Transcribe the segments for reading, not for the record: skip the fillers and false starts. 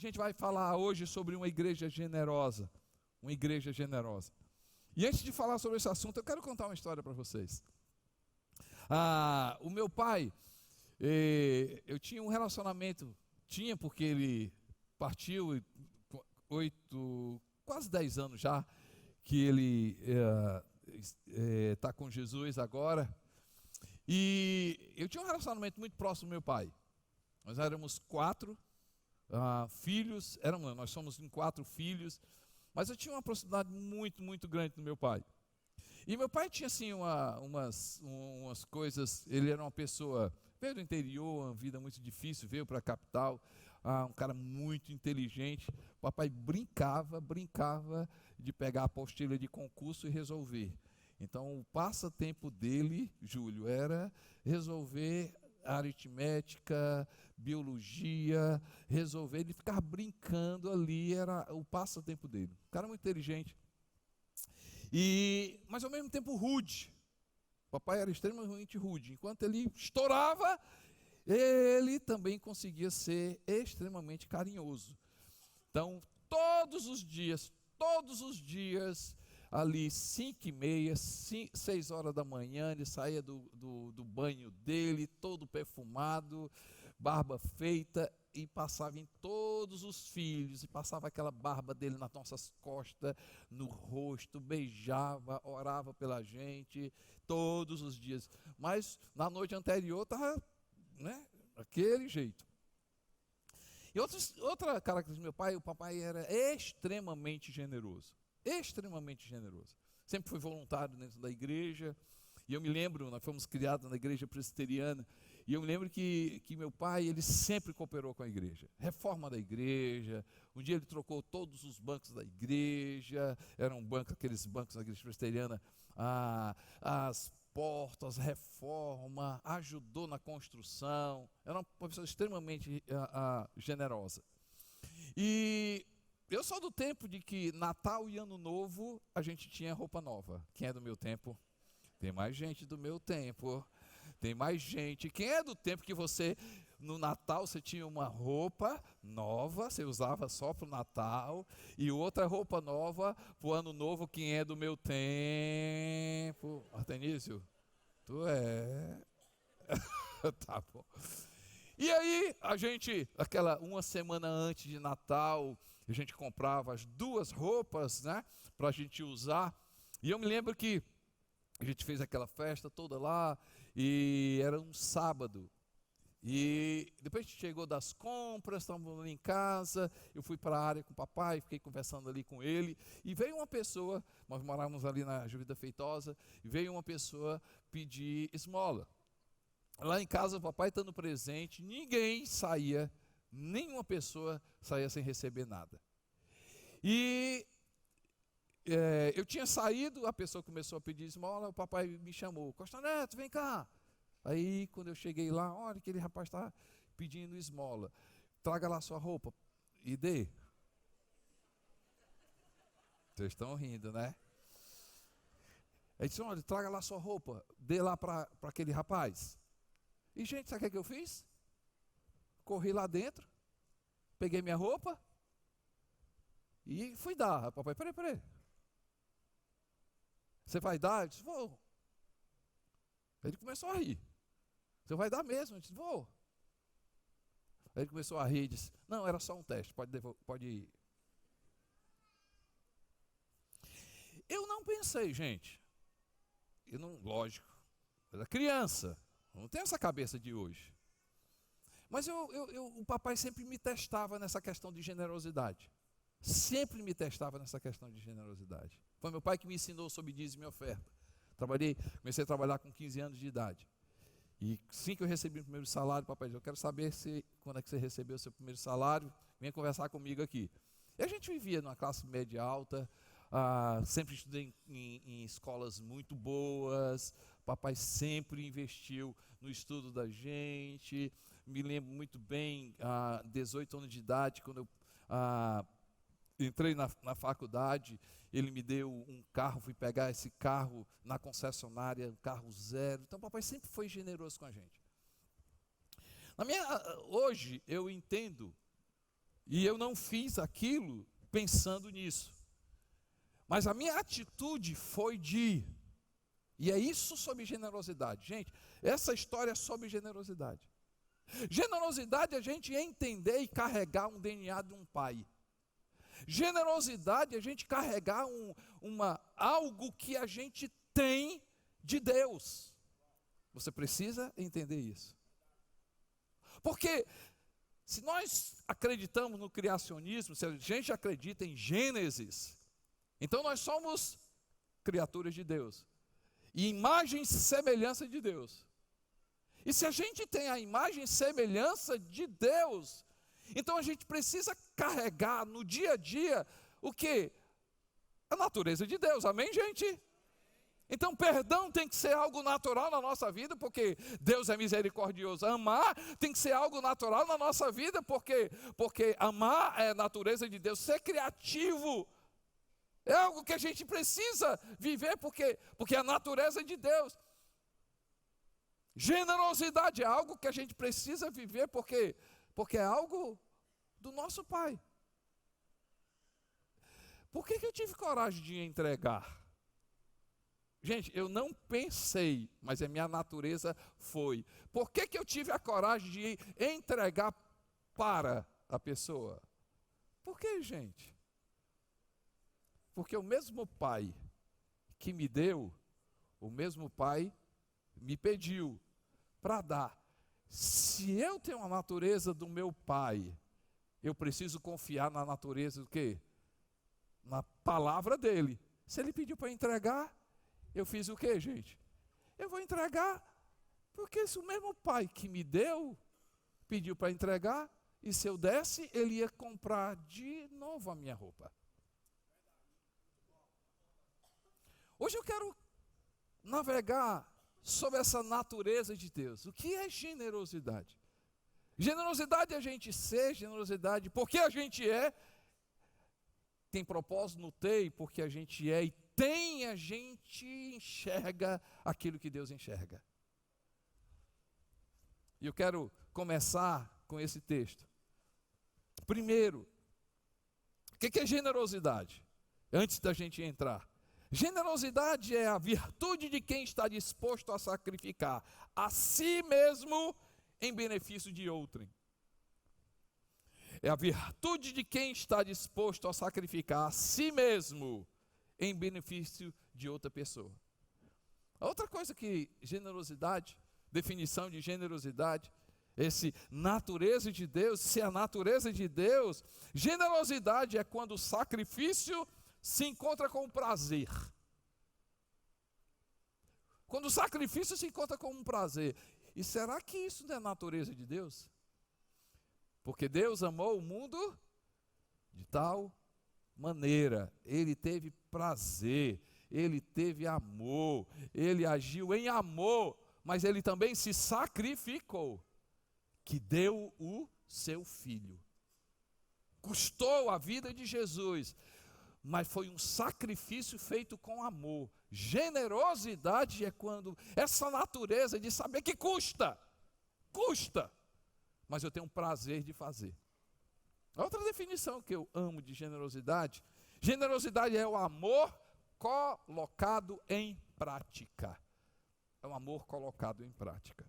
gente vai falar hoje sobre uma igreja generosa. Uma igreja generosa. E antes de falar sobre esse assunto, eu quero contar uma história para vocês. O meu pai, eu tinha um relacionamento, porque ele partiu quase 10 anos já, que ele está com Jesus agora. E eu tinha um relacionamento muito próximo do meu pai. Nós éramos 4 filhos, nós somos em 4 filhos, mas eu tinha uma proximidade muito, muito grande do meu pai. E meu pai tinha assim umas coisas, ele era uma pessoa, veio do interior, uma vida muito difícil, veio para a capital, um cara muito inteligente. O papai brincava de pegar a apostila de concurso e resolver. Então o passatempo dele, Júlio, era resolver aritmética, biologia, ele ficava brincando ali, era o passatempo dele. Um cara muito inteligente. Mas ao mesmo tempo rude. O papai era extremamente rude. Enquanto ele estourava, ele também conseguia ser extremamente carinhoso. Então, todos os dias, ali 5h30, 6 horas da manhã, ele saía do banho dele, todo perfumado, barba feita, e passava em todos os filhos, e passava aquela barba dele nas nossas costas, no rosto, beijava, orava pela gente, todos os dias. Mas na noite anterior estava, daquele jeito. E outra característica do meu pai, o papai era extremamente generoso. Extremamente generoso. Sempre foi voluntário dentro da igreja. E eu me lembro, nós fomos criados na igreja presbiteriana, e eu me lembro que meu pai, ele sempre cooperou com a igreja. Reforma da igreja, um dia ele trocou todos os bancos da igreja, aqueles bancos da igreja presbiteriana, as portas, reforma, ajudou na construção, era uma pessoa extremamente generosa. E eu sou do tempo de que Natal e Ano Novo a gente tinha roupa nova. Quem é do meu tempo? Tem mais gente do meu tempo. Tem mais gente. Quem é do tempo que você, no Natal, você tinha uma roupa nova, você usava só para o Natal, e outra roupa nova para o Ano Novo? Quem é do meu tempo? Artenísio, tu é. Tá bom. E aí, uma semana antes de Natal, a gente comprava as 2 roupas, para a gente usar. E eu me lembro que a gente fez aquela festa toda lá, e era um sábado. E depois a gente chegou das compras, estávamos ali em casa, eu fui para a área com o papai, fiquei conversando ali com ele, e veio uma pessoa, nós morávamos ali na Juvida Feitosa, e veio uma pessoa pedir esmola. Lá em casa, o papai estando presente, nenhuma pessoa saía sem receber nada. E eu tinha saído, a pessoa começou a pedir esmola, o papai me chamou: Costa Neto, vem cá. Aí, quando eu cheguei lá, olha, aquele rapaz está pedindo esmola, traga lá sua roupa e dê. Vocês estão rindo, né? Ele disse: olha, traga lá sua roupa, dê lá para aquele rapaz. E, gente, sabe o que eu fiz? Corri lá dentro, peguei minha roupa e fui dar. Papai, peraí. Você vai dar? Eu disse: vou. Ele começou a rir. Você vai dar mesmo? Eu disse: vou. Ele começou a rir e disse: não, era só um teste, pode ir. Eu não pensei, gente. Lógico, eu era criança, não tenho essa cabeça de hoje. Mas o papai sempre me testava nessa questão de generosidade. Sempre me testava nessa questão de generosidade. Foi meu pai que me ensinou sobre dízimo e oferta. Comecei a trabalhar com 15 anos de idade. E assim que eu recebi o primeiro salário, o papai disse: eu quero saber quando é que você recebeu o seu primeiro salário, venha conversar comigo aqui. E a gente vivia numa classe média alta, sempre estudei em escolas muito boas, papai sempre investiu no estudo da gente. Me lembro muito bem, 18 anos de idade, quando eu entrei na faculdade, ele me deu um carro, fui pegar esse carro na concessionária, um carro zero. Então, papai sempre foi generoso com a gente. Hoje, eu entendo E eu não fiz aquilo pensando nisso. Mas a minha atitude foi e é isso sobre generosidade. Gente, essa história é sobre generosidade. Generosidade é a gente entender e carregar um DNA de um pai. Generosidade é a gente carregar algo que a gente tem de Deus. Você precisa entender isso. Porque se nós acreditamos no criacionismo, se a gente acredita em Gênesis, então nós somos criaturas de Deus. E imagem e semelhança de Deus. E se a gente tem a imagem e semelhança de Deus, então a gente precisa carregar no dia a dia o quê? A natureza de Deus, amém, gente? Então perdão tem que ser algo natural na nossa vida, porque Deus é misericordioso. Amar tem que ser algo natural na nossa vida, porque amar é a natureza de Deus. Ser criativo é algo que a gente precisa viver, porque é a natureza de Deus. Generosidade é algo que a gente precisa viver, porque é algo do nosso Pai. Por que eu tive coragem de entregar? Gente, eu não pensei, mas a minha natureza foi. Por que eu tive a coragem de entregar para a pessoa? Por que, gente? Porque o mesmo Pai que me deu, o mesmo Pai me pediu para dar. Se eu tenho a natureza do meu Pai, eu preciso confiar na natureza do quê? Na palavra dele. Se ele pediu para entregar, eu fiz o quê, gente? Eu vou entregar, porque se o mesmo Pai que me deu, pediu para entregar, e se eu desse, ele ia comprar de novo a minha roupa. Hoje eu quero navegar sobre essa natureza de Deus. O que é generosidade? Generosidade é a gente ser, generosidade porque a gente é, tem propósito no ter, porque a gente é, e a gente enxerga aquilo que Deus enxerga. E eu quero começar com esse texto. Primeiro, o que é generosidade? Antes da gente entrar. Generosidade é a virtude de quem está disposto a sacrificar a si mesmo em benefício de outrem. É a virtude de quem está disposto a sacrificar a si mesmo em benefício de outra pessoa. A outra coisa que generosidade, definição de generosidade, esse natureza de Deus, se a natureza de Deus, generosidade é quando o sacrifício se encontra com o prazer. Quando o sacrifício se encontra com um prazer. E será que isso não é a natureza de Deus? Porque Deus amou o mundo de tal maneira. Ele teve prazer, ele teve amor, ele agiu em amor, mas ele também se sacrificou, que deu o seu filho. Custou a vida de Jesus, mas foi um sacrifício feito com amor. Generosidade é quando essa natureza de saber que custa, mas eu tenho prazer de fazer. Outra definição que eu amo de generosidade é o amor colocado em prática. É o amor colocado em prática.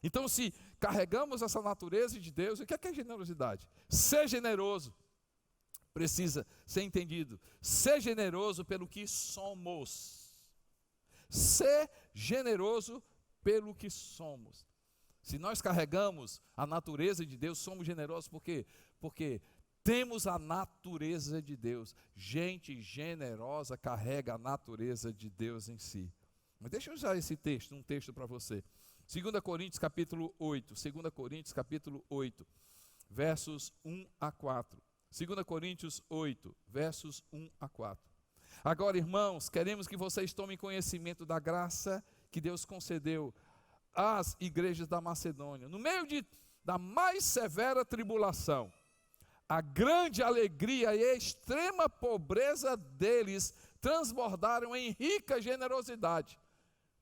Então, se carregamos essa natureza de Deus, o que é generosidade? Ser generoso precisa ser entendido. Ser generoso pelo que somos. Ser generoso pelo que somos. Se nós carregamos a natureza de Deus, somos generosos por quê? Porque temos a natureza de Deus. Gente generosa carrega a natureza de Deus em si. Mas deixa eu usar esse texto, um texto para você. 2 Coríntios capítulo 8, 2 Coríntios capítulo 8, versos 1 a 4. 2 Coríntios 8, versos 1 a 4. Agora, irmãos, queremos que vocês tomem conhecimento da graça que Deus concedeu às igrejas da Macedônia. No meio da mais severa tribulação, a grande alegria e a extrema pobreza deles transbordaram em rica generosidade,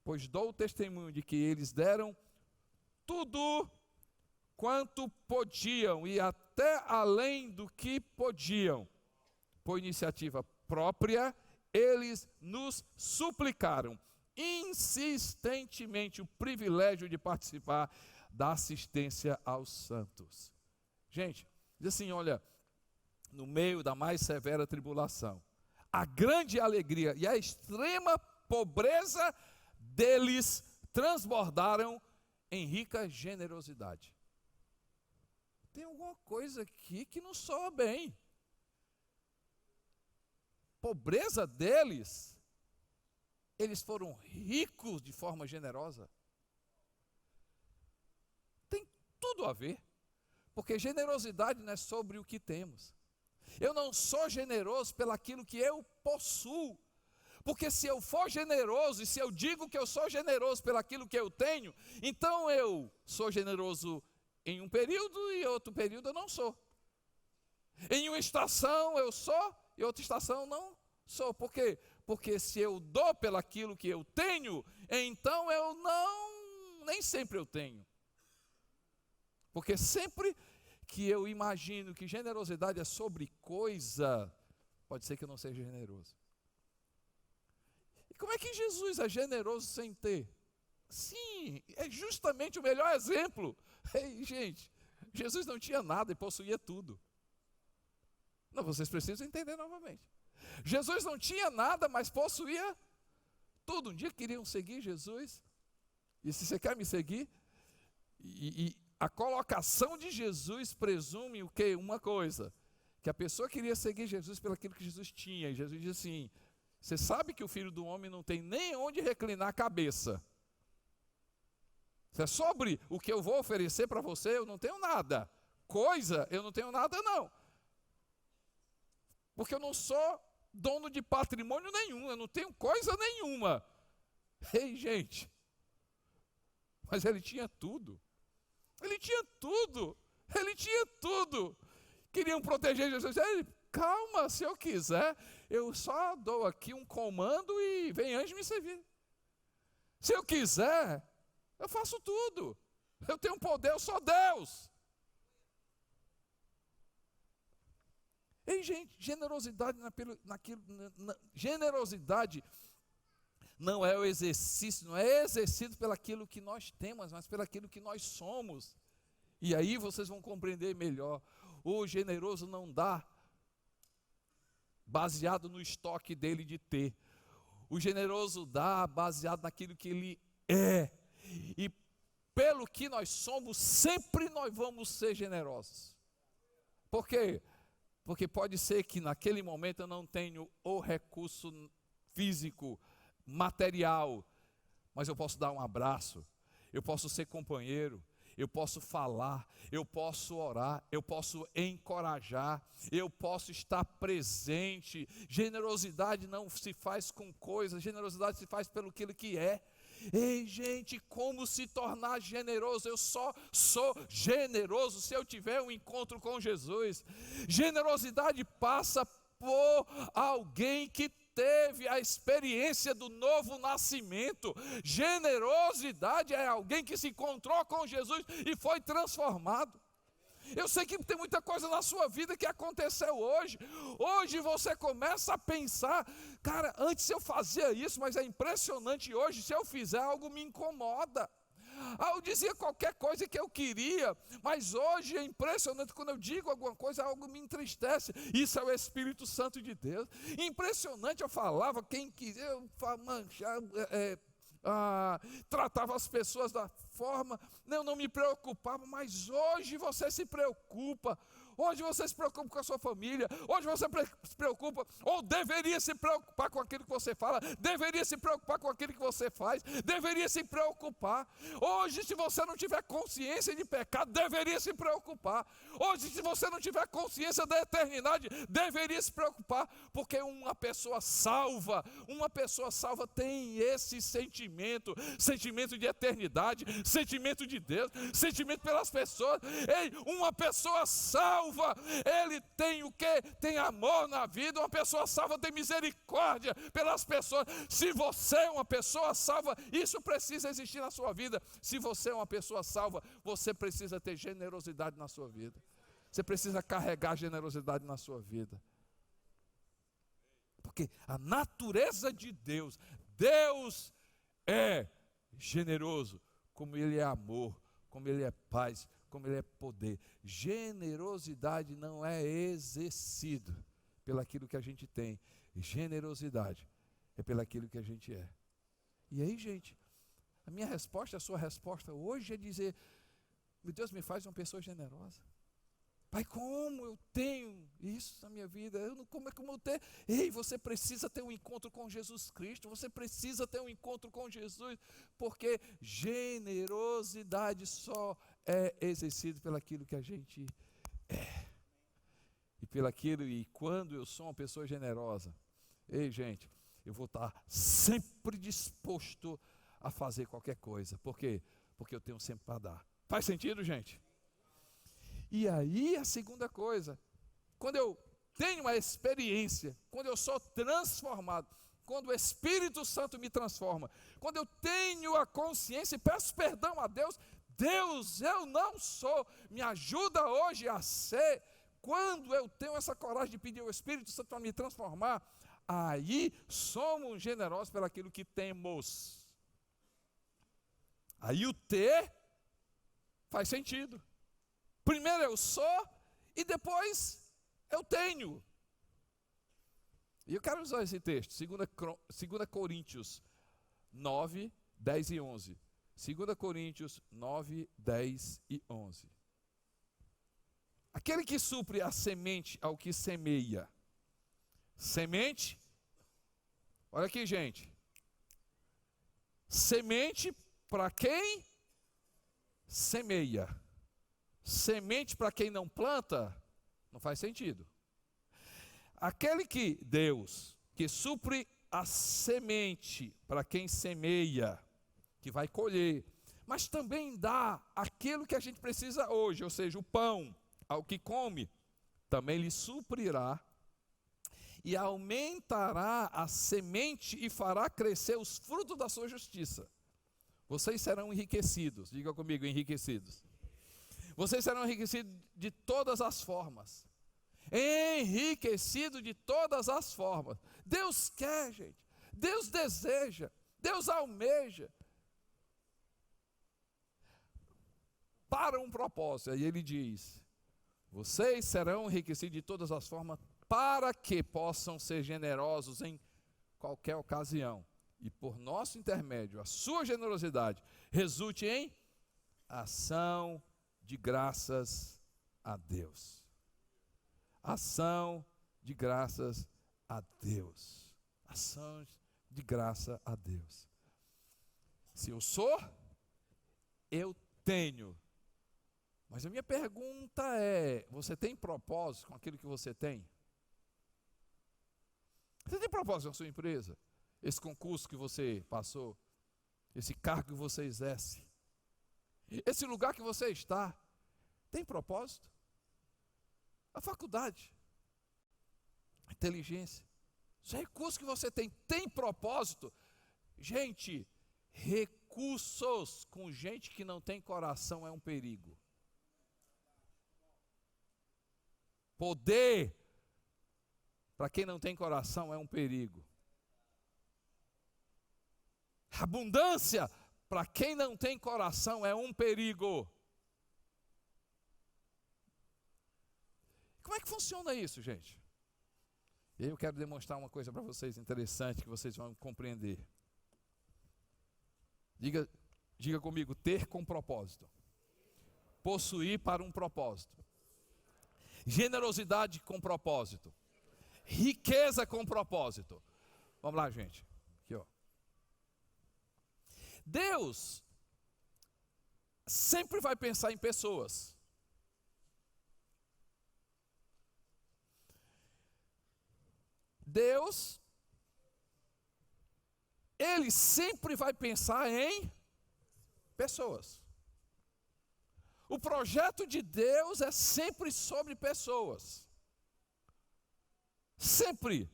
pois dou testemunho de que eles deram tudo quanto podiam e até além do que podiam, por iniciativa própria, eles nos suplicaram insistentemente o privilégio de participar da assistência aos santos. Gente, diz assim, olha, no meio da mais severa tribulação, a grande alegria e a extrema pobreza deles transbordaram em rica generosidade. Tem alguma coisa aqui que não soa bem. Pobreza deles, eles foram ricos de forma generosa. Tem tudo a ver, porque generosidade não é sobre o que temos. Eu não sou generoso pelaquilo que eu possuo, porque se eu for generoso, e se eu digo que eu sou generoso pelaquilo que eu tenho, então eu sou generoso em um período e em outro período eu não sou. Em uma estação eu sou, e outra estação não sou. Por quê? Porque se eu dou pelaquilo que eu tenho, então eu nem sempre eu tenho. Porque sempre que eu imagino que generosidade é sobre coisa, pode ser que eu não seja generoso. E como é que Jesus é generoso sem ter? Sim, é justamente o melhor exemplo. Ei, gente, Jesus não tinha nada e possuía tudo. Não, vocês precisam entender novamente. Jesus não tinha nada, mas possuía tudo. Um dia queriam seguir Jesus, e se você quer me seguir, e a colocação de Jesus presume o quê? Uma coisa, que a pessoa queria seguir Jesus pelo aquilo que Jesus tinha, e Jesus disse assim, você sabe que o Filho do Homem não tem nem onde reclinar a cabeça. Se é sobre o que eu vou oferecer para você, eu não tenho nada. Coisa, eu não tenho nada não. Porque eu não sou dono de patrimônio nenhum, eu não tenho coisa nenhuma. Ei, gente, mas ele tinha tudo. Ele tinha tudo. Ele tinha tudo. Queriam proteger Jesus. Ele, calma, se eu quiser, eu só dou aqui um comando e vem anjo me servir. Se eu quiser, eu faço tudo. Eu tenho poder, eu sou Deus. Ei, gente, generosidade generosidade não é o exercício, não é exercido pelaquilo que nós temos, mas pelaquilo que nós somos. E aí vocês vão compreender melhor. O generoso não dá baseado no estoque dele de ter. O generoso dá baseado naquilo que ele é. E pelo que nós somos, sempre nós vamos ser generosos. Por quê? Porque pode ser que naquele momento eu não tenho o recurso físico, material, mas eu posso dar um abraço, eu posso ser companheiro, eu posso falar, eu posso orar, eu posso encorajar, eu posso estar presente. Generosidade não se faz com coisas, generosidade se faz pelo que é. Ei, gente, como se tornar generoso? Eu só sou generoso se eu tiver um encontro com Jesus. Generosidade passa por alguém que teve a experiência do novo nascimento. Generosidade é alguém que se encontrou com Jesus e foi transformado. Eu sei que tem muita coisa na sua vida que aconteceu hoje. Hoje você começa a pensar, cara, antes eu fazia isso, mas é impressionante hoje, se eu fizer algo me incomoda. Eu dizia qualquer coisa que eu queria, mas hoje é impressionante, quando eu digo alguma coisa, algo me entristece. Isso é o Espírito Santo de Deus. Impressionante, eu falava, quem queria, eu tratava as pessoas da forma, eu não me preocupava, mas hoje você se preocupa. Hoje você se preocupa com a sua família, hoje você se preocupa, ou deveria se preocupar com aquilo que você fala, deveria se preocupar com aquilo que você faz, deveria se preocupar. Hoje, se você não tiver consciência de pecado, deveria se preocupar. Hoje, se você não tiver consciência da eternidade, deveria se preocupar, porque uma pessoa salva tem esse sentimento de eternidade, sentimento de Deus, sentimento pelas pessoas. Ei, uma pessoa salva salva, ele tem o quê? Tem amor na vida. Uma pessoa salva tem misericórdia pelas pessoas. Se você é uma pessoa salva, isso precisa existir na sua vida. Se você é uma pessoa salva, você precisa ter generosidade na sua vida. Você precisa carregar generosidade na sua vida. Porque a natureza de Deus, Deus é generoso, como Ele é amor, como Ele é paz, como Ele é poder. Generosidade não é exercido pelaquilo que a gente tem. Generosidade é pelaquilo que a gente é. E aí, gente, a minha resposta, a sua resposta hoje é dizer: meu Deus, me faz uma pessoa generosa. Pai, como eu tenho isso na minha vida? Como é que eu tenho? Ei, você precisa ter um encontro com Jesus Cristo. Você precisa ter um encontro com Jesus. Porque generosidade só é exercido pelaquilo que a gente é. E quando eu sou uma pessoa generosa, ei, gente, eu vou estar sempre disposto a fazer qualquer coisa. Por quê? Porque eu tenho sempre para dar. Faz sentido, gente? E aí a segunda coisa, quando eu tenho uma experiência, quando eu sou transformado, quando o Espírito Santo me transforma, quando eu tenho a consciência e peço perdão a Deus, Deus, eu não sou, me ajuda hoje a ser. Quando eu tenho essa coragem de pedir ao Espírito Santo para me transformar, aí somos generosos pelaquilo que temos. Aí o ter faz sentido. Primeiro eu sou e depois eu tenho. E eu quero usar esse texto, 2 Coríntios 9, 10 e 11. 2 Coríntios 9, 10 e 11. Aquele que supre a semente ao que semeia. Semente, olha aqui, gente. Semente para quem semeia. Semente para quem não planta, não faz sentido. Aquele que Deus, que supre a semente para quem semeia, que vai colher, mas também dá aquilo que a gente precisa hoje, ou seja, o pão ao que come, também lhe suprirá e aumentará a semente e fará crescer os frutos da sua justiça. Vocês serão enriquecidos, diga comigo, enriquecidos. Vocês serão enriquecidos de todas as formas. Enriquecido de todas as formas. Deus quer, gente. Deus deseja. Deus almeja. Para um propósito. Aí ele diz: vocês serão enriquecidos de todas as formas para que possam ser generosos em qualquer ocasião. E por nosso intermédio, a sua generosidade resulte em ação de graças a Deus. Ação de graças a Deus. Ação de graça a Deus. Se eu sou, eu tenho. Mas a minha pergunta é: você tem propósito com aquilo que você tem? Você tem propósito na sua empresa? Esse concurso que você passou? Esse cargo que você exerce? Esse lugar que você está, tem propósito? A faculdade, a inteligência, os recursos que você tem propósito? Gente, recursos com gente que não tem coração é um perigo. Poder, para quem não tem coração, é um perigo. Abundância, para quem não tem coração, é um perigo. Como é que funciona isso, gente? E aí eu quero demonstrar uma coisa para vocês interessante, que vocês vão compreender. Diga comigo: ter com propósito. Possuir para um propósito. Generosidade com propósito. Riqueza com propósito. Vamos lá, gente. Aqui, ó. Deus sempre vai pensar em pessoas. Deus, Ele sempre vai pensar em pessoas. O projeto de Deus é sempre sobre pessoas. Sempre.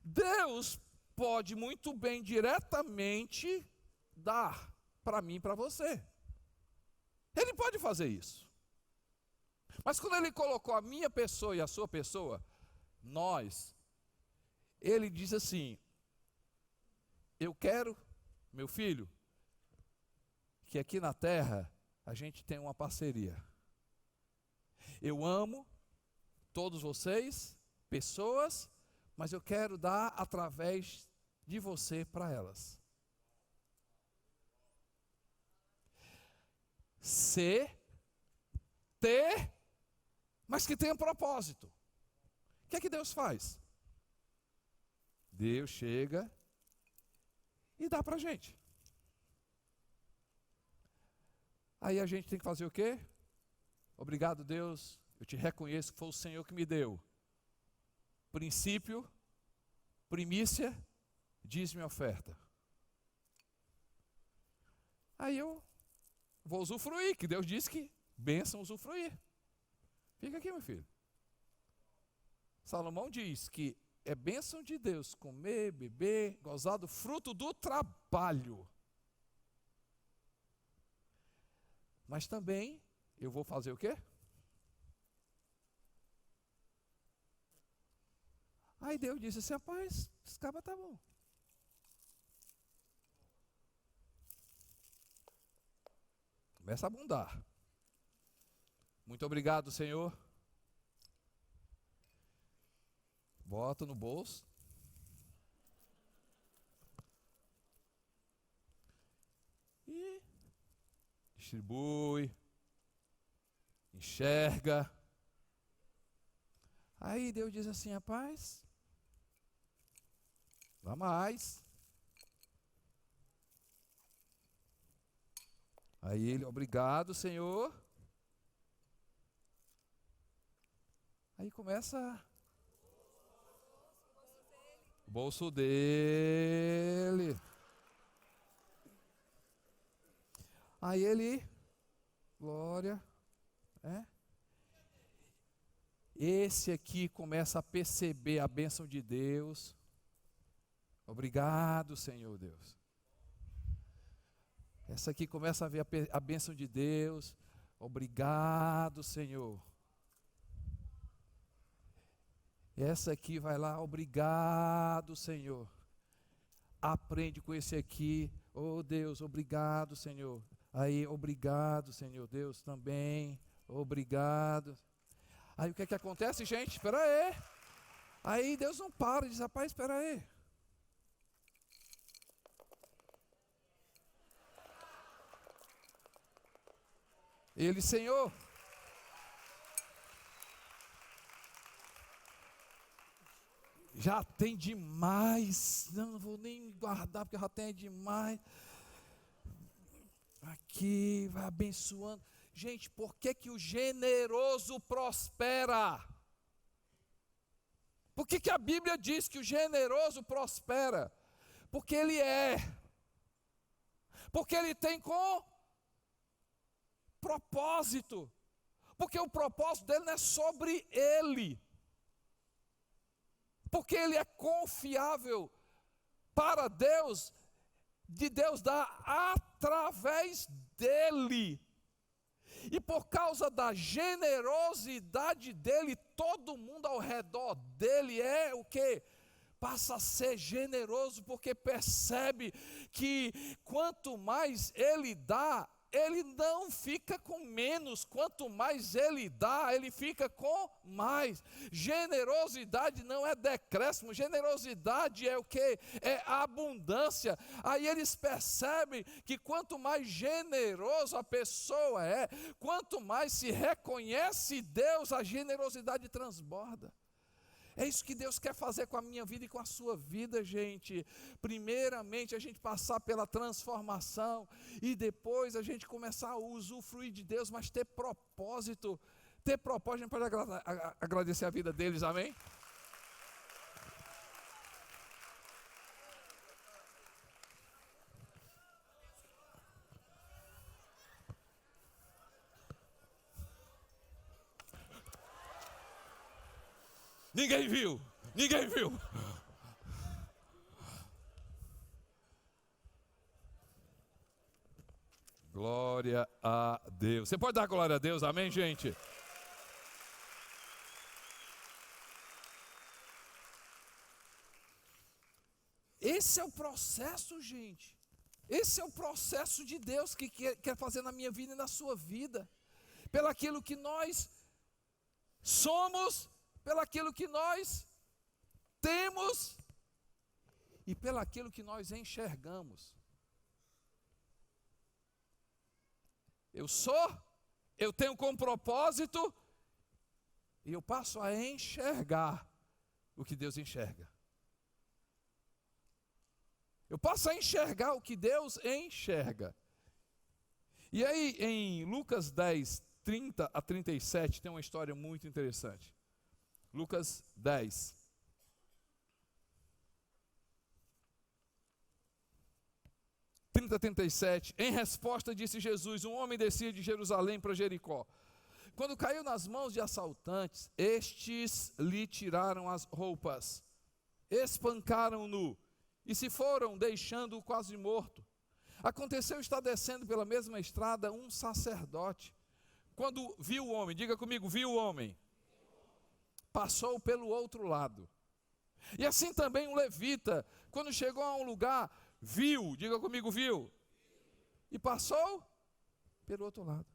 Deus pode muito bem diretamente dar para mim e para você. Ele pode fazer isso. Mas quando Ele colocou a minha pessoa e a sua pessoa, Ele diz assim: eu quero, meu filho, que aqui na terra a gente tenha uma parceria. Eu amo todos vocês, pessoas, mas eu quero dar através de você para elas. Ter, mas que tenha um propósito. O que é que Deus faz? Deus chega e dá para a gente. Aí a gente tem que fazer o quê? Obrigado, Deus, eu te reconheço que foi o Senhor que me deu. Princípio, primícia, dízimo e oferta. Aí eu vou usufruir, que Deus disse que bênção usufruir. Fica aqui, meu filho. Salomão diz que é bênção de Deus comer, beber, gozar do fruto do trabalho. Mas também eu vou fazer o quê? Aí Deus disse assim: rapaz, esse cabra tá bom. Começa a abundar. Muito obrigado, Senhor. Bota no bolso. E distribui. Enxerga. Aí Deus diz assim: rapaz, dá mais. Aí ele: obrigado, Senhor. Aí começa o bolso dele. Aí ele, glória, esse aqui começa a perceber a bênção de Deus. Obrigado, Senhor Deus. Essa aqui começa a ver a bênção de Deus. Obrigado, Senhor. Essa aqui vai lá: obrigado, Senhor. Aprende com esse aqui. Oh Deus, obrigado, Senhor. Aí, obrigado, Senhor Deus, também. Obrigado. Aí o que é que acontece, gente? Espera aí. Aí Deus não para e diz: rapaz, espera aí. Ele: Senhor, já tem demais. Não vou nem guardar porque já tem demais. Aqui, vai abençoando. Gente, por que que o generoso prospera? Por que que a Bíblia diz que o generoso prospera? Porque ele é. Porque ele tem com propósito. Porque o propósito dele não é sobre ele. Porque ele é confiável para Deus, de Deus dar através dele. E por causa da generosidade dele, todo mundo ao redor dele é o quê? Passa a ser generoso, porque percebe que quanto mais ele dá, ele não fica com menos. Quanto mais ele dá, ele fica com mais. Generosidade não é decréscimo, generosidade é o quê? É abundância. Aí eles percebem que quanto mais generoso a pessoa é, quanto mais se reconhece Deus, a generosidade transborda. É isso que Deus quer fazer com a minha vida e com a sua vida, gente. Primeiramente, a gente passar pela transformação e depois a gente começar a usufruir de Deus, mas ter propósito. Ter propósito, a gente pode agradecer a vida deles, amém? Ninguém viu. Ninguém viu. Glória a Deus. Você pode dar glória a Deus, amém, gente? Esse é o processo, gente. Esse é o processo de Deus que quer fazer na minha vida e na sua vida. Pelaquilo que nós somos, pelaquilo que nós temos e pelaquilo que nós enxergamos. Eu sou, eu tenho como propósito e eu passo a enxergar o que Deus enxerga. Eu passo a enxergar o que Deus enxerga. E aí, em Lucas 10, 30 a 37, tem uma história muito interessante. Lucas 10. A 37, em resposta disse Jesus, um homem descia de Jerusalém para Jericó. Quando caiu nas mãos de assaltantes, estes lhe tiraram as roupas, espancaram-no e se foram, deixando-o quase morto. Aconteceu estar descendo pela mesma estrada um sacerdote. Quando viu o homem, diga comigo, viu o homem, passou pelo outro lado. E assim também um levita, quando chegou a um lugar, viu, diga comigo, viu, e passou pelo outro lado.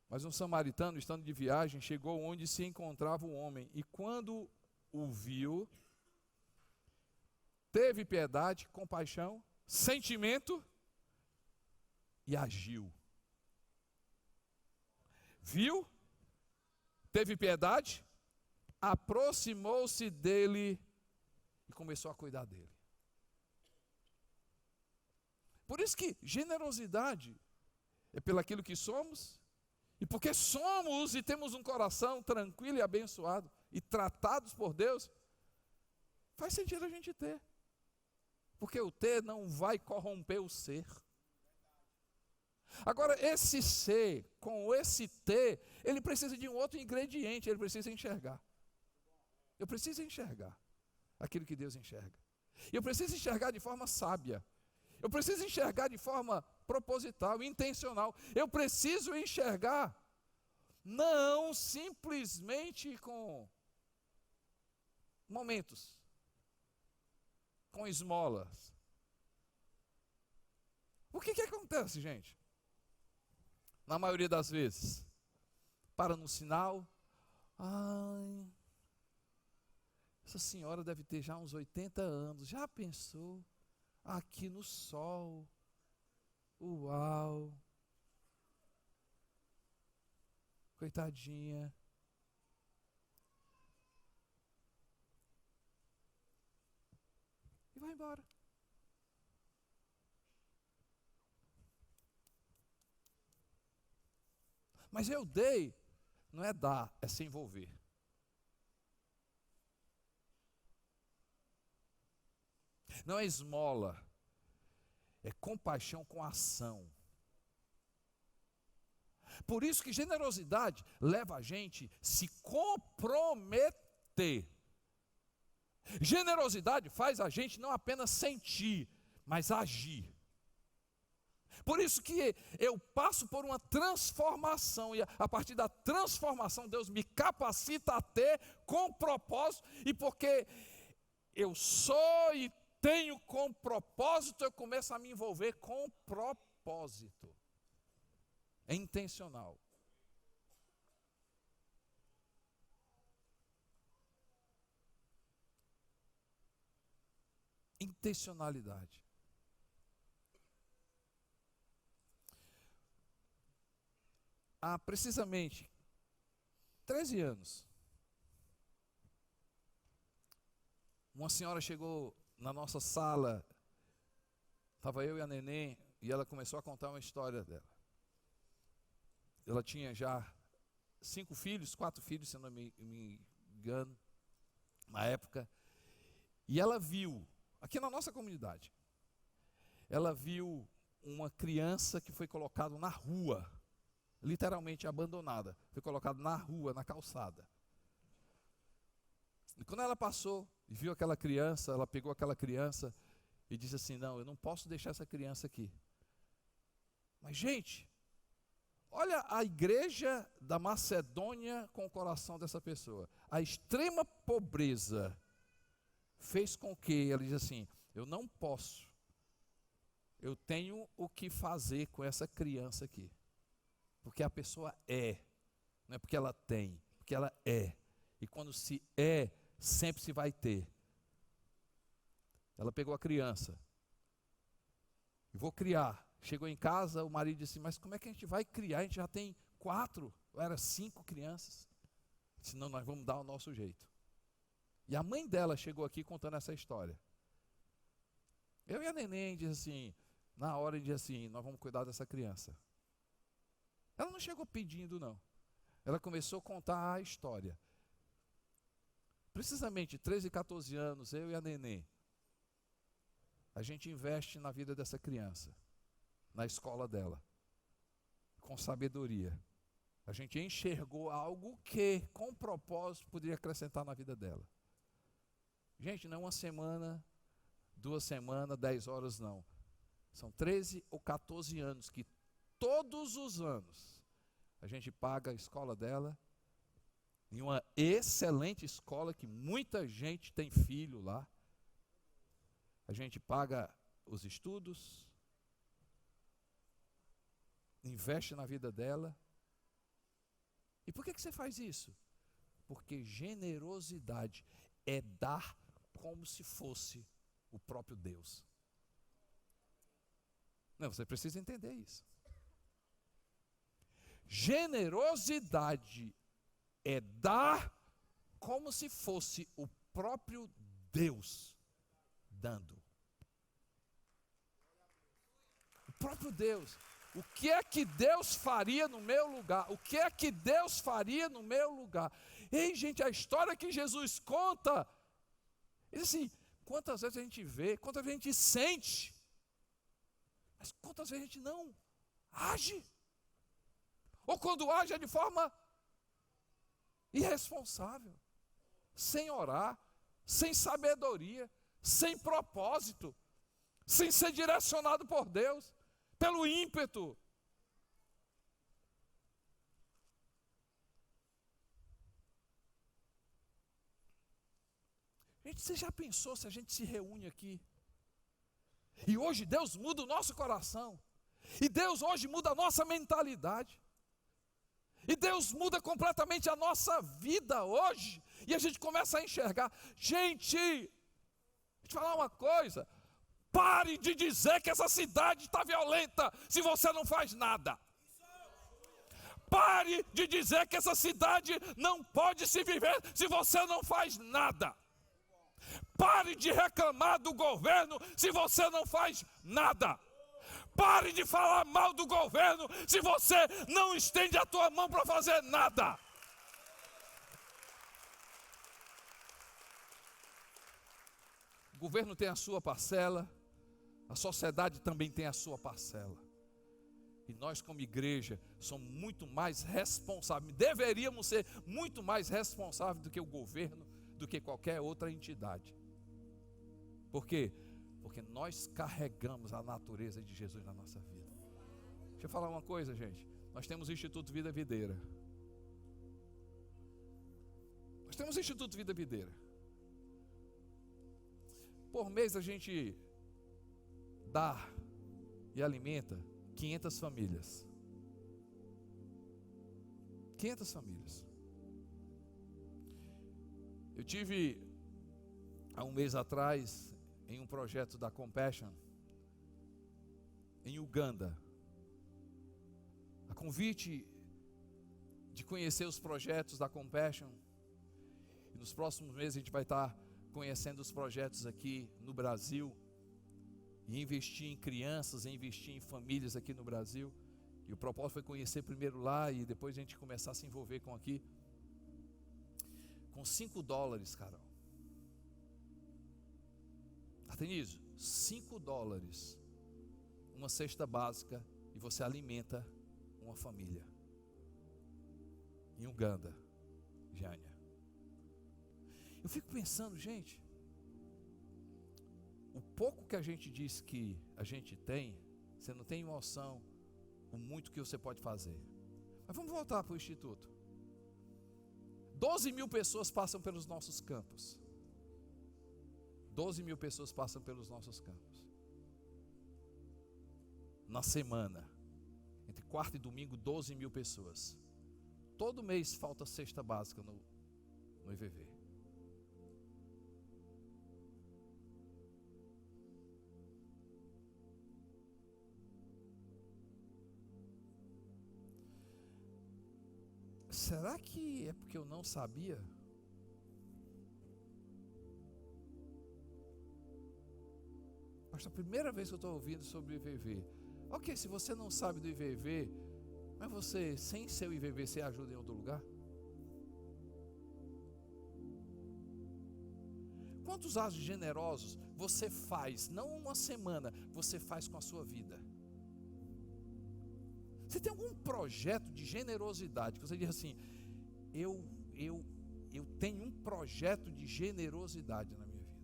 Mas um samaritano, estando de viagem, chegou onde se encontrava o homem, e quando o viu, teve piedade, compaixão, sentimento e agiu. Viu, teve piedade, aproximou-se dele e começou a cuidar dele. Por isso que generosidade é pelaquilo que somos, e porque somos e temos um coração tranquilo e abençoado, e tratados por Deus, faz sentido a gente ter. Porque o ter não vai corromper o ser. Agora, esse ser, com esse ter, ele precisa de um outro ingrediente, ele precisa enxergar. Eu preciso enxergar aquilo que Deus enxerga. E eu preciso enxergar de forma sábia. Eu preciso enxergar de forma proposital, intencional. Eu preciso enxergar, não simplesmente com momentos, com esmolas. O que acontece, gente? Na maioria das vezes, para no sinal, ai, essa senhora deve ter já uns 80 anos, já pensou? Aqui no sol, uau, coitadinha. E vai embora. Mas eu dei, não é dar, é se envolver. Não é esmola, é compaixão com ação. Por isso que generosidade leva a gente a se comprometer. Generosidade faz a gente não apenas sentir, mas agir. Por isso que eu passo por uma transformação, e a partir da transformação Deus me capacita a ter com propósito, e porque eu sou e tenho com propósito, eu começo a me envolver com propósito. É intencional. Intencionalidade. Há precisamente 13 anos, uma senhora chegou na nossa sala, estava eu e a neném, e ela começou a contar uma história dela. Ela tinha já 5 filhos, 4 filhos, se eu não me engano, na época, e ela viu, aqui na nossa comunidade, ela viu uma criança que foi colocada na rua, literalmente abandonada, foi colocada na rua, na calçada. E quando ela passou e viu aquela criança, ela pegou aquela criança e disse assim: não, eu não posso deixar essa criança aqui. Mas, gente, olha a igreja da Macedônia com o coração dessa pessoa. A extrema pobreza fez com que ela disse assim: eu não posso, eu tenho o que fazer com essa criança aqui. Porque a pessoa é, não é porque ela tem, porque ela é. E quando se é, sempre se vai ter. Ela pegou a criança, e vou criar. Chegou em casa, o marido disse: mas como é que a gente vai criar? A gente já tem 4, ou era 5 crianças. Senão nós vamos dar o nosso jeito. E a mãe dela chegou aqui contando essa história. Eu e a neném disse assim, na hora de assim, nós vamos cuidar dessa criança. Ela não chegou pedindo, não. Ela começou a contar a história. Precisamente 13, 14 anos, eu e a neném, a gente investe na vida dessa criança, na escola dela, com sabedoria. A gente enxergou algo que, com propósito, poderia acrescentar na vida dela. Gente, não é uma semana, 2 semanas, 10 horas, não. São 13 ou 14 anos que todos os anos a gente paga a escola dela, em uma excelente escola que muita gente tem filho lá. A gente paga os estudos, investe na vida dela. E por que você faz isso? Porque generosidade é dar como se fosse o próprio Deus. Não, você precisa entender isso. Generosidade é dar como se fosse o próprio Deus dando. O próprio Deus. O que é que Deus faria no meu lugar? O que é que Deus faria no meu lugar? Ei, gente, a história que Jesus conta, ele assim, quantas vezes a gente vê, quantas vezes a gente sente, mas quantas vezes a gente não age? Ou quando age é de forma irresponsável, sem orar, sem sabedoria, sem propósito, sem ser direcionado por Deus, pelo ímpeto. Gente, você já pensou se a gente se reúne aqui? E hoje Deus muda o nosso coração. E Deus hoje muda a nossa mentalidade. E Deus muda completamente a nossa vida hoje. E a gente começa a enxergar. Gente, deixa eu te falar uma coisa. Pare de dizer que essa cidade está violenta se você não faz nada. Pare de dizer que essa cidade não pode se viver se você não faz nada. Pare de reclamar do governo se você não faz nada. Pare de falar mal do governo se você não estende a tua mão para fazer nada. O governo tem a sua parcela, a sociedade também tem a sua parcela. E nós, como igreja, somos muito mais responsáveis, deveríamos ser muito mais responsáveis do que o governo, do que qualquer outra entidade. Por quê? Porque nós carregamos a natureza de Jesus na nossa vida. Deixa eu falar uma coisa, gente. Nós temos o Instituto Vida Videira. Nós temos o Instituto Vida Videira. Por mês a gente dá e alimenta 500 famílias. 500 famílias. Eu tive, há um mês atrás, em um projeto da Compassion, em Uganda, a convite de conhecer os projetos da Compassion, e nos próximos meses a gente vai estar conhecendo os projetos aqui no Brasil, e investir em crianças, e investir em famílias aqui no Brasil, e o propósito foi conhecer primeiro lá, e depois a gente começar a se envolver com aqui, com $5, Carol. Artenísio, $5, uma cesta básica, e você alimenta uma família. Em Uganda, Jânia. Eu fico pensando, gente, o pouco que a gente diz que a gente tem, você não tem noção o muito que você pode fazer. Mas vamos voltar para o Instituto. 12 mil pessoas passam pelos nossos campos. 12 mil pessoas passam pelos nossos campos. Na semana, entre quarta e domingo, 12 mil pessoas. Todo mês falta cesta básica no IVV. Será que é porque eu não sabia? Acho que é a primeira vez que eu estou ouvindo sobre o IVV. Ok, se você não sabe do IVV, mas você, sem seu IVV, você ajuda em outro lugar? Quantos atos generosos você faz, não uma semana, você faz com a sua vida? Você tem algum projeto de generosidade que você diz assim, eu tenho um projeto de generosidade na minha vida.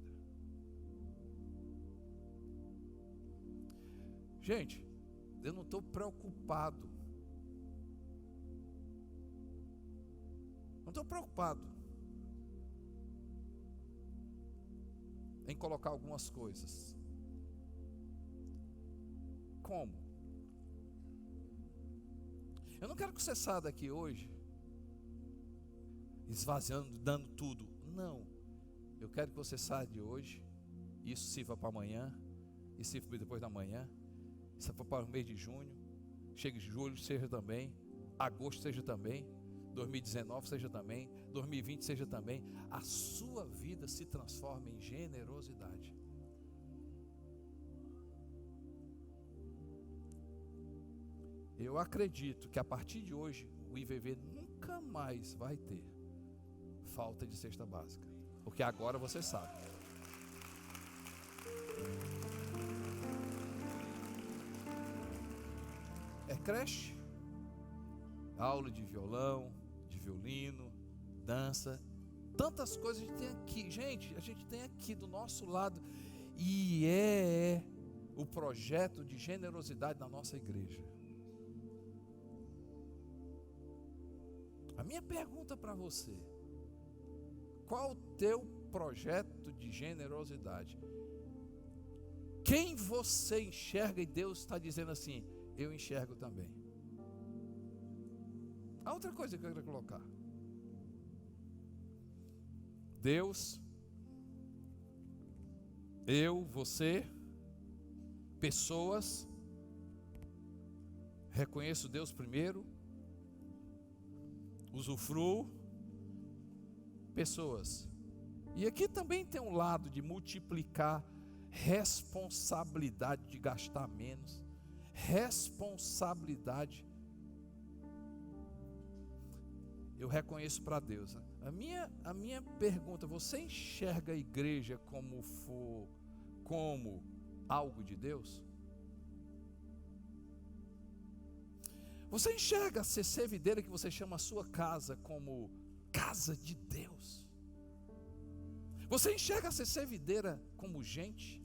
Gente, eu não estou preocupado. Não estou preocupado em colocar algumas coisas. Como? Eu não quero que você saia daqui hoje esvaziando, dando tudo. Não. Eu quero que você saia de hoje, isso sirva para amanhã, isso sirva para depois da manhã, isso for para o mês de junho, chegue julho, seja também, agosto seja também, 2019 seja também, 2020 seja também. A sua vida se transforma em generosidade. Eu acredito que a partir de hoje o IVV nunca mais vai ter falta de cesta básica, porque agora você sabe. É creche, aula de violão, de violino, dança, tantas coisas a gente tem aqui. Gente, a gente tem aqui do nosso lado, e é o projeto de generosidade da nossa igreja. A minha pergunta para você: qual o teu projeto de generosidade? Quem você enxerga e Deus está dizendo assim, eu enxergo também? A outra coisa que eu quero colocar: Deus, eu, você, pessoas, reconheço Deus primeiro, usufruo, pessoas. E aqui também tem um lado de multiplicar, responsabilidade de gastar menos, responsabilidade. Eu reconheço para Deus. A minha pergunta: você enxerga a igreja como algo de Deus? Você enxerga a CC Videira, que você chama a sua casa, como casa de Deus? Você enxerga a CC Videira como gente?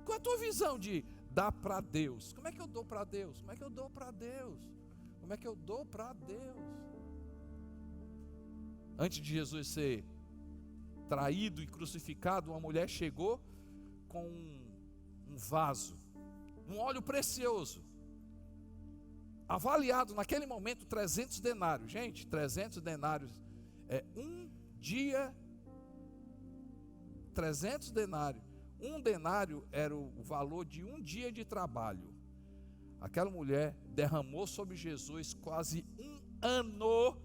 Qual é a tua visão de dar para Deus? Como é que eu dou para Deus? Como é que eu dou para Deus? Como é que eu dou para Deus? Antes de Jesus ser traído e crucificado, uma mulher chegou com um vaso, um óleo precioso, avaliado naquele momento 300 denários. Gente, 300 denários é um dia. 300 denários. Um denário era o valor de um dia de trabalho. Aquela mulher derramou sobre Jesus quase um ano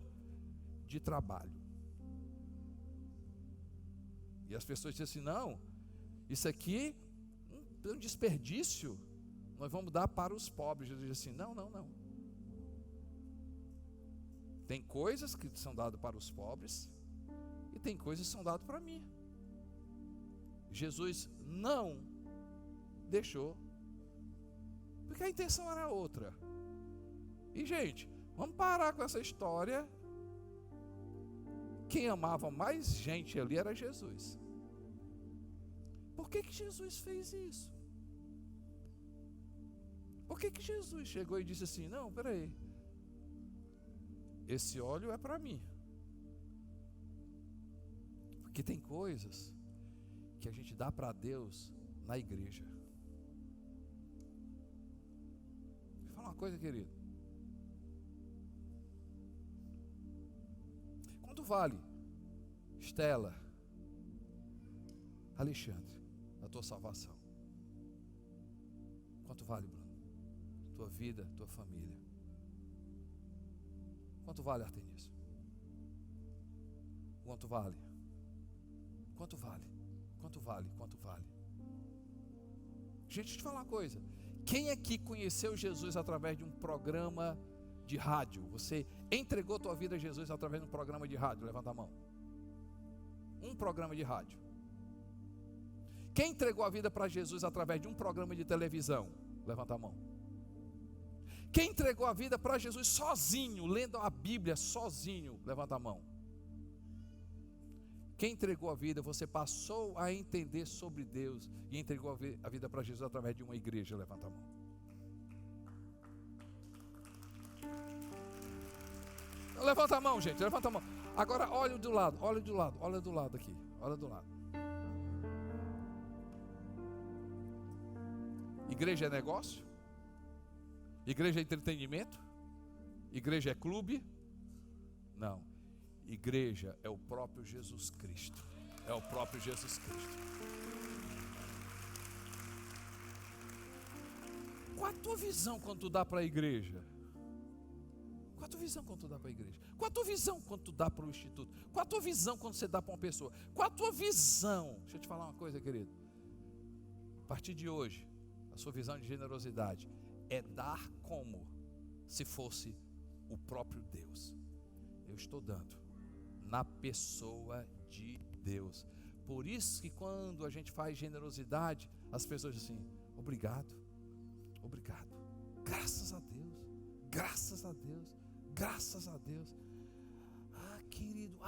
de trabalho. E as pessoas dizem assim: não, isso aqui é um desperdício, nós vamos dar para os pobres. Jesus diz assim: não. Tem coisas que são dadas para os pobres e tem coisas que são dadas para mim. Jesus não deixou, porque a intenção era outra. E gente, vamos parar com essa história quem amava mais gente ali era Jesus. Por que Jesus fez isso? Por que Jesus chegou e disse assim, não, peraí, esse óleo é para mim? Porque tem coisas que a gente dá para Deus na igreja. Vou falar uma coisa, querido. Quanto vale, Estela, Alexandre, a tua salvação? Quanto vale, Bruno? Tua vida, tua família. Quanto vale, Artenício? Quanto vale? Quanto vale? Quanto vale? Quanto vale? Gente, deixa eu te falar uma coisa. Quem aqui conheceu Jesus através de um programa de rádio? Você entregou tua vida a Jesus através de um programa de rádio? Levanta a mão. Um programa de rádio. Quem entregou a vida para Jesus através de um programa de televisão? Levanta a mão. Quem entregou a vida para Jesus sozinho, lendo a Bíblia sozinho? Levanta a mão. Quem entregou a vida, você passou a entender sobre Deus e entregou a vida para Jesus através de uma igreja? Levanta a mão. Levanta a mão, gente, levanta a mão. Agora olha do lado, olha do lado, olha do lado aqui, olha do lado. Igreja é negócio? Igreja é entretenimento? Igreja é clube? Não. Igreja é o próprio Jesus Cristo. É o próprio Jesus Cristo. Qual a tua visão quando tu dá para a igreja? Qual a tua visão quando tu dá para a igreja? Qual a tua visão quando tu dá para o instituto? Qual a tua visão quando você dá para uma pessoa? Qual a tua visão? Deixa eu te falar uma coisa, querido. A partir de hoje, a sua visão de generosidade é dar como se fosse o próprio Deus. Eu estou dando na pessoa de Deus. Por isso que quando a gente faz generosidade, as pessoas dizem assim, obrigado, obrigado, graças a Deus, graças a Deus, graças a Deus. Ah, querido,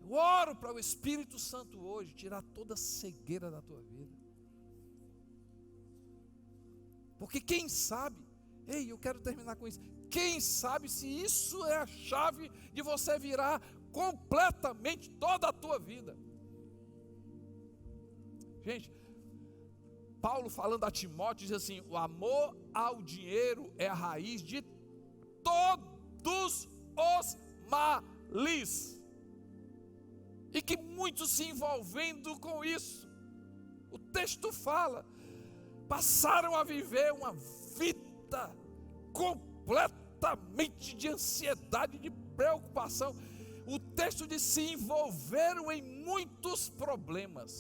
eu oro para o Espírito Santo hoje tirar toda a cegueira da tua vida. Porque quem sabe, eu quero terminar com isso, quem sabe se isso é a chave de você virar completamente toda a tua vida. Gente, Paulo falando a Timóteo diz assim, o amor ao dinheiro é a raiz de todos os males. E que muitos se envolvendo com isso, o texto fala, passaram a viver uma vida completamente de ansiedade, de preocupação. O texto diz, se envolveram em muitos problemas.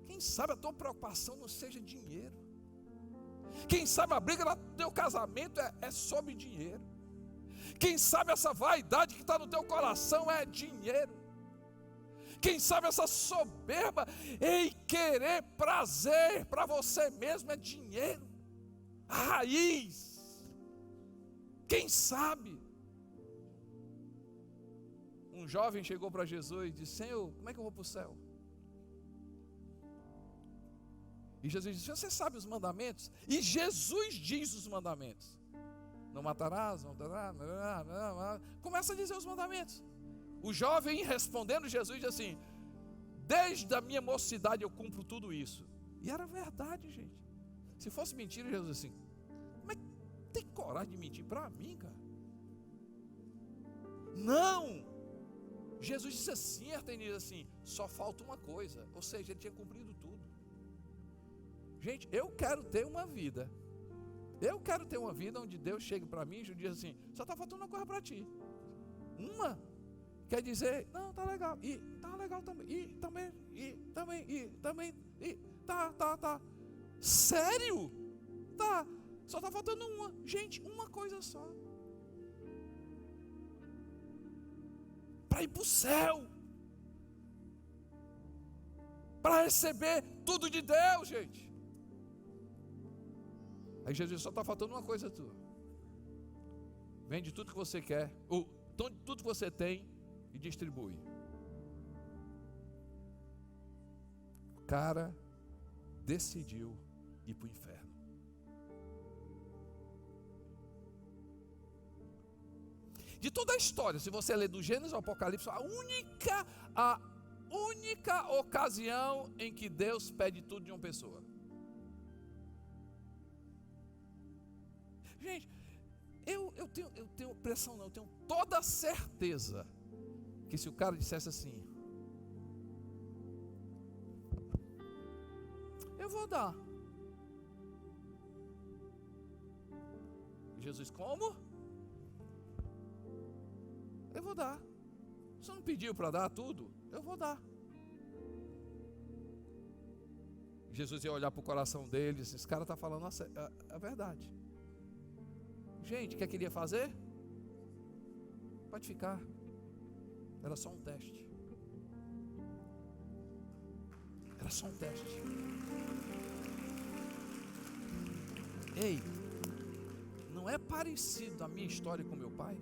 Quem sabe a tua preocupação não seja dinheiro. Quem sabe a briga do teu casamento é sobre dinheiro. Quem sabe essa vaidade que está no teu coração é dinheiro. Quem sabe essa soberba em querer prazer para você mesmo é dinheiro. A raiz. Quem sabe? Um jovem chegou para Jesus e disse, Senhor, como é que eu vou para o céu? E Jesus disse, você sabe os mandamentos? E Jesus diz os mandamentos. Não matarás, não matarás. Começa a dizer os mandamentos. O jovem respondendo Jesus diz assim, desde a minha mocidade eu cumpro tudo isso. E era verdade, gente. Se fosse mentira, Jesus disse assim, como é que tem coragem de mentir para mim, cara? Não. Jesus disse assim, Artenísio, assim, só falta uma coisa. Ou seja, ele tinha cumprido tudo. Gente, eu quero ter uma vida. Eu quero ter uma vida onde Deus chega para mim e diz assim, só está faltando uma coisa para ti. Uma. Quer dizer, não, tá legal. E tá legal também. E também. Tá. Sério? Tá. Só tá faltando uma. Gente, uma coisa só. Para ir para o céu. Para receber tudo de Deus, gente. Aí Jesus só está faltando uma coisa tua. Vende tudo que você quer, ou tudo que você tem e distribui. O cara decidiu ir para o inferno. De toda a história, se você ler do Gênesis ao Apocalipse, a única ocasião em que Deus pede tudo de uma pessoa. Gente, eu tenho pressão não, eu tenho toda a certeza que se o cara dissesse assim, eu vou dar. Jesus, como? Eu vou dar. Você não pediu para dar tudo? Eu vou dar. Jesus ia olhar para o coração deles. Esse cara está falando a verdade. Gente, o que é que ele ia fazer? Pode ficar. Era só um teste. Era só um teste. Ei, não é parecido a minha história com meu pai?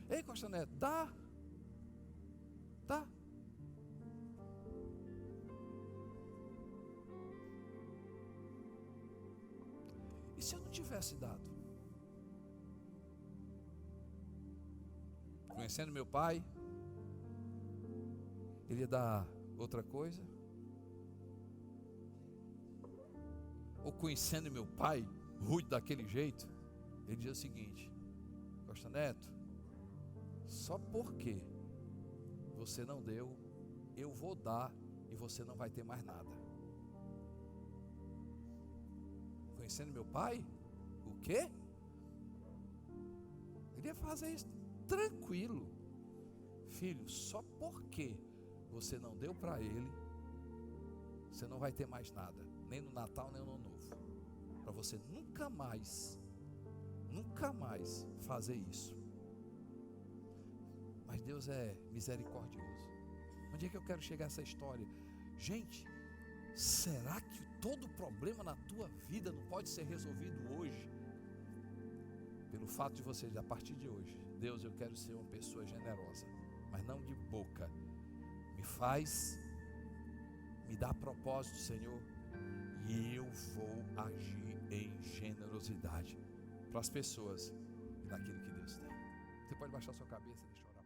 Ei, Costa Neto, dá. E se eu não tivesse dado? Conhecendo meu pai, ele ia dar outra coisa? Ou conhecendo meu pai, rude daquele jeito, ele dizia o seguinte: Costa Neto, só porque você não deu, eu vou dar e você não vai ter mais nada. Conhecendo meu pai, o quê? Ele ia fazer isso tranquilo. Filho, só porque você não deu para ele, você não vai ter mais nada, nem no Natal, nem no Ano Novo. Para você nunca mais fazer isso. Mas Deus é misericordioso. Onde é que eu quero chegar essa história? Gente, será que todo problema na tua vida não pode ser resolvido hoje? Pelo fato de você, a partir de hoje, Deus, eu quero ser uma pessoa generosa, mas não de boca. Me dá propósito, Senhor, e eu vou agir em generosidade para as pessoas e naquilo que Deus tem. Você pode baixar sua cabeça e deixar.